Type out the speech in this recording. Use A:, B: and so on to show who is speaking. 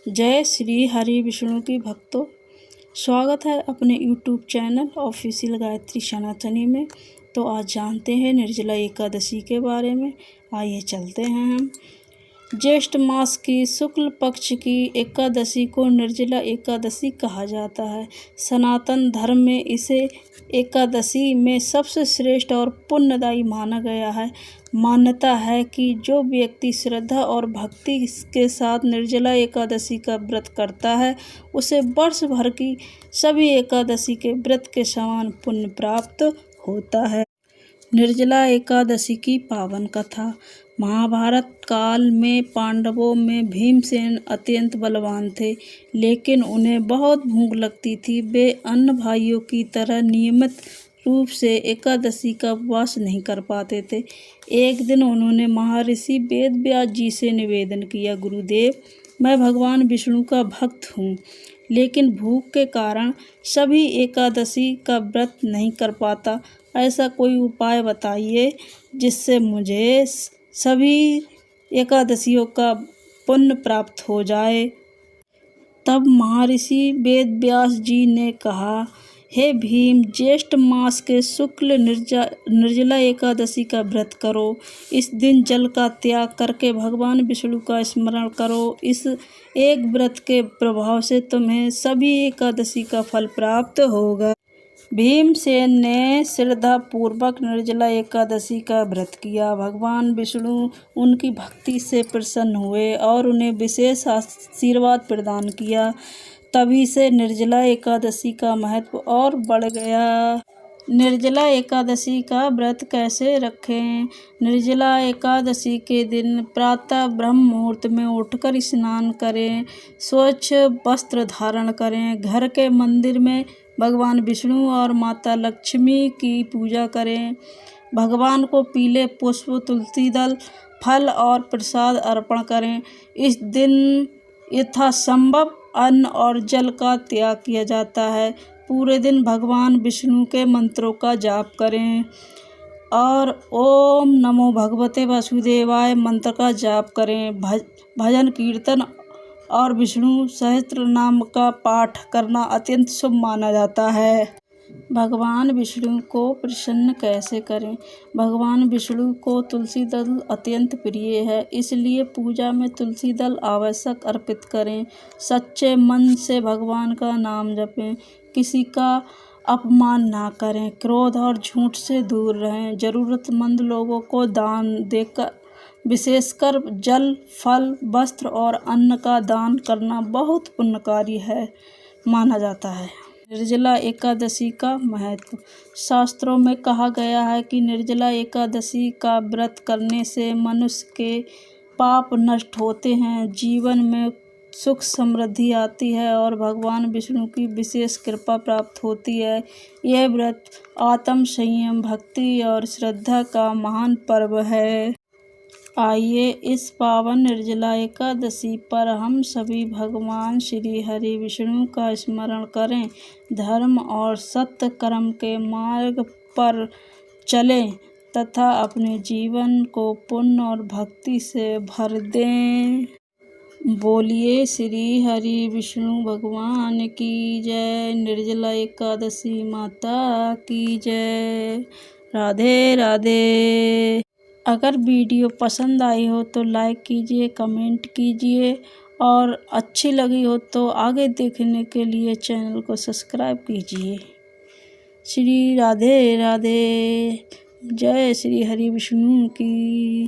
A: जय श्री हरि विष्णु की भक्तों, स्वागत है अपने यूट्यूब चैनल ऑफिशियल गायत्री सनातनी में। तो आज जानते हैं निर्जला एकादशी के बारे में। आइए चलते हैं हम। ज्येष्ठ मास की शुक्ल पक्ष की एकादशी को निर्जला एकादशी कहा जाता है। सनातन धर्म में इसे एकादशी में सबसे श्रेष्ठ और पुण्यदायी माना गया है। मान्यता है कि जो व्यक्ति श्रद्धा और भक्ति के साथ निर्जला एकादशी का व्रत करता है उसे वर्ष भर की सभी एकादशी के व्रत के समान पुण्य प्राप्त होता है। निर्जला एकादशी की पावन कथा। महाभारत काल में पांडवों में भीमसेन अत्यंत बलवान थे, लेकिन उन्हें बहुत भूख लगती थी। वे अन्य भाइयों की तरह नियमित रूप से एकादशी का उपवास नहीं कर पाते थे। एक दिन उन्होंने महर्षि वेदव्यास जी से निवेदन किया, गुरुदेव, मैं भगवान विष्णु का भक्त हूँ, लेकिन भूख के कारण सभी एकादशी का व्रत नहीं कर पाता। ऐसा कोई उपाय बताइए जिससे मुझे सभी एकादशियों का पुण्य प्राप्त हो जाए। तब महर्षि वेदव्यास जी ने कहा, हे भीम, ज्येष्ठ मास के शुक्ल निर्जला एकादशी का व्रत करो। इस दिन जल का त्याग करके भगवान विष्णु का स्मरण करो। इस एक व्रत के प्रभाव से तुम्हें सभी एकादशी का फल प्राप्त होगा। भीमसेन ने श्रद्धापूर्वक निर्जला एकादशी का व्रत किया। भगवान विष्णु उनकी भक्ति से प्रसन्न हुए और उन्हें विशेष आशीर्वाद प्रदान किया। तभी से निर्जला एकादशी का महत्व और बढ़ गया। निर्जला एकादशी का व्रत कैसे रखें? निर्जला एकादशी के दिन प्रातः ब्रह्म मुहूर्त में उठकर स्नान करें, स्वच्छ वस्त्र धारण करें, घर के मंदिर में भगवान विष्णु और माता लक्ष्मी की पूजा करें, भगवान को पीले पुष्प, तुलसी दल, फल और प्रसाद अर्पण करें। इस दिन यथासंभव अन्न और जल का त्याग किया जाता है। पूरे दिन भगवान विष्णु के मंत्रों का जाप करें और ओम नमो भगवते वासुदेवाय मंत्र का जाप करें। भजन कीर्तन और विष्णु सहस्त्र नाम का पाठ करना अत्यंत शुभ माना जाता है। भगवान विष्णु को प्रसन्न कैसे करें? भगवान विष्णु को तुलसी दल अत्यंत प्रिय है, इसलिए पूजा में तुलसी दल आवश्यक अर्पित करें। सच्चे मन से भगवान का नाम जपें, किसी का अपमान ना करें, क्रोध और झूठ से दूर रहें। जरूरतमंद लोगों को दान देकर, विशेषकर जल, फल, वस्त्र और अन्न का दान करना बहुत पुण्यकारी है माना जाता है। निर्जला एकादशी का महत्व। शास्त्रों में कहा गया है कि निर्जला एकादशी का व्रत करने से मनुष्य के पाप नष्ट होते हैं, जीवन में सुख समृद्धि आती है और भगवान विष्णु की विशेष कृपा प्राप्त होती है। यह व्रत आत्म संयम, भक्ति और श्रद्धा का महान पर्व है। आइए इस पावन निर्जला एकादशी पर हम सभी भगवान श्री हरि विष्णु का स्मरण करें, धर्म और सत्य कर्म के मार्ग पर चलें तथा अपने जीवन को पुण्य और भक्ति से भर दें। बोलिए श्री हरि विष्णु भगवान की जय। निर्जला एकादशी माता की जय। राधे राधे। अगर वीडियो पसंद आई हो तो लाइक कीजिए, कमेंट कीजिए और अच्छी लगी हो तो आगे देखने के लिए चैनल को सब्सक्राइब कीजिए। श्री राधे राधे। जय श्री हरि विष्णु की।